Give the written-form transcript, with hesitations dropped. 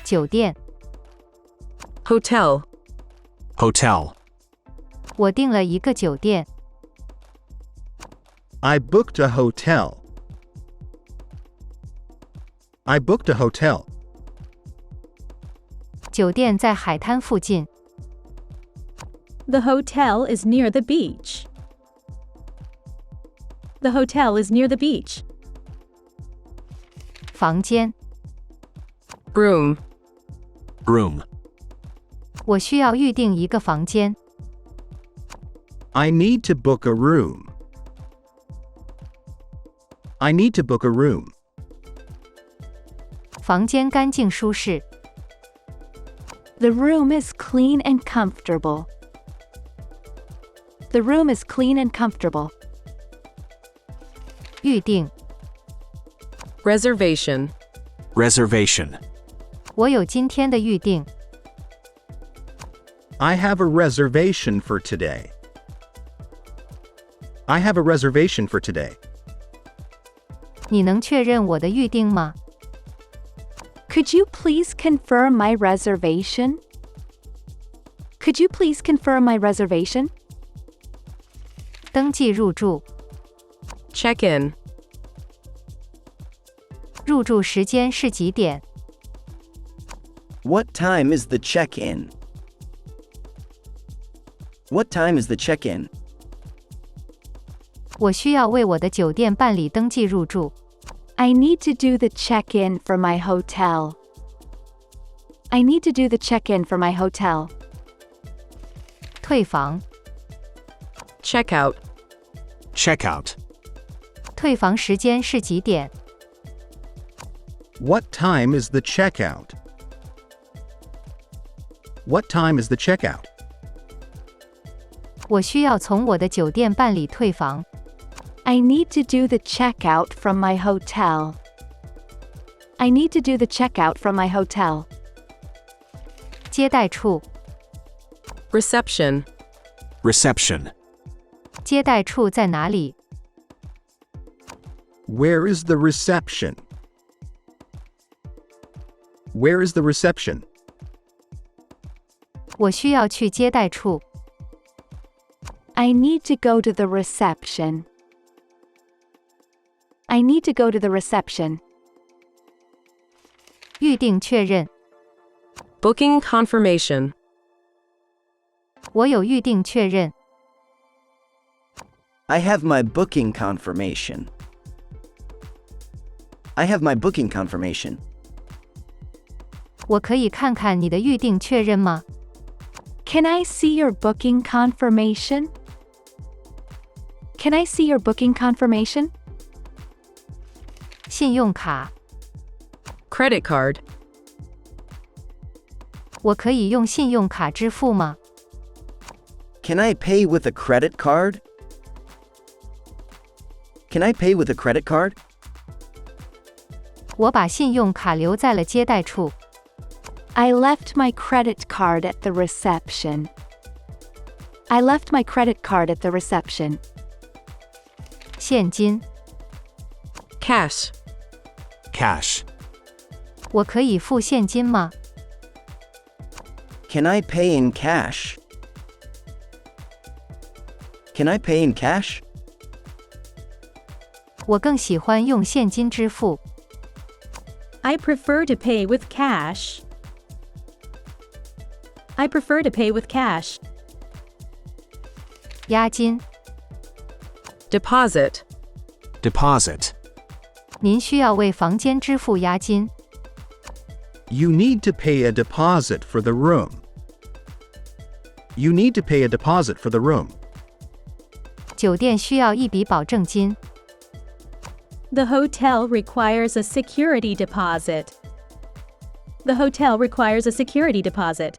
酒店。Hotel. Hotel. 我订了一个酒店。I booked a hotel. I booked a hotel. 酒店在海滩附近。The hotel is near the beach. The hotel is near the beach. 房间。Room. Room. 我需要预订一个房间。I need to book a room. I need to book a room. 房间干净舒适。The room is clean and comfortable. The room is clean and comfortable. 预订。Reservation. Reservation. 我有今天的预订。I have a reservation for today. I have a reservation for today. 你能确认我的预订吗？ Could you please confirm my reservation? Could you please confirm my reservation? 登记入住。Check-in. 入住时间是几点？ What time is the check-in? What time is the check-in? 我需要为我的酒店办理登记入住。I need to do the check-in for my hotel. I need to do the check-in for my hotel. 退房。Check-out. Checkout. 退房时间是几点？ What time is the checkout? What time is the checkout? 我需要从我的酒店办理退房。I need to do the checkout from my hotel. I need to do the checkout from my hotel. 接待处。Reception. Reception. 接待处在哪里？ Where is the reception? Where is the reception? 我需要去接待处。I need to go to the reception. I need to go to the reception. 预订确认。Booking confirmation. 我有预订确认。I have my booking confirmation. I have my booking confirmation. 我可以看看你的预订确认吗？ Can I see your booking confirmation? Can I see your booking confirmation? 信用卡。Credit card. 我可以用信用卡支付吗？ Can I pay with a credit card? Can I pay with a credit card? 我把信用卡留在了接待处。I left my credit card at the reception. I left my credit card at the reception. 现金。Cash. Cash. 我可以付现金吗？ Can I pay in cash? Can I pay in cash? 我更喜欢用现金支付。I prefer to pay with cash. I prefer to pay with cash. 押金。Deposit. Deposit. 您需要为房间支付押金。You need to pay a deposit for the room. You need to pay a deposit for the room. 酒店需要一笔保证金。The hotel requires a security deposit. The hotel requires a security deposit.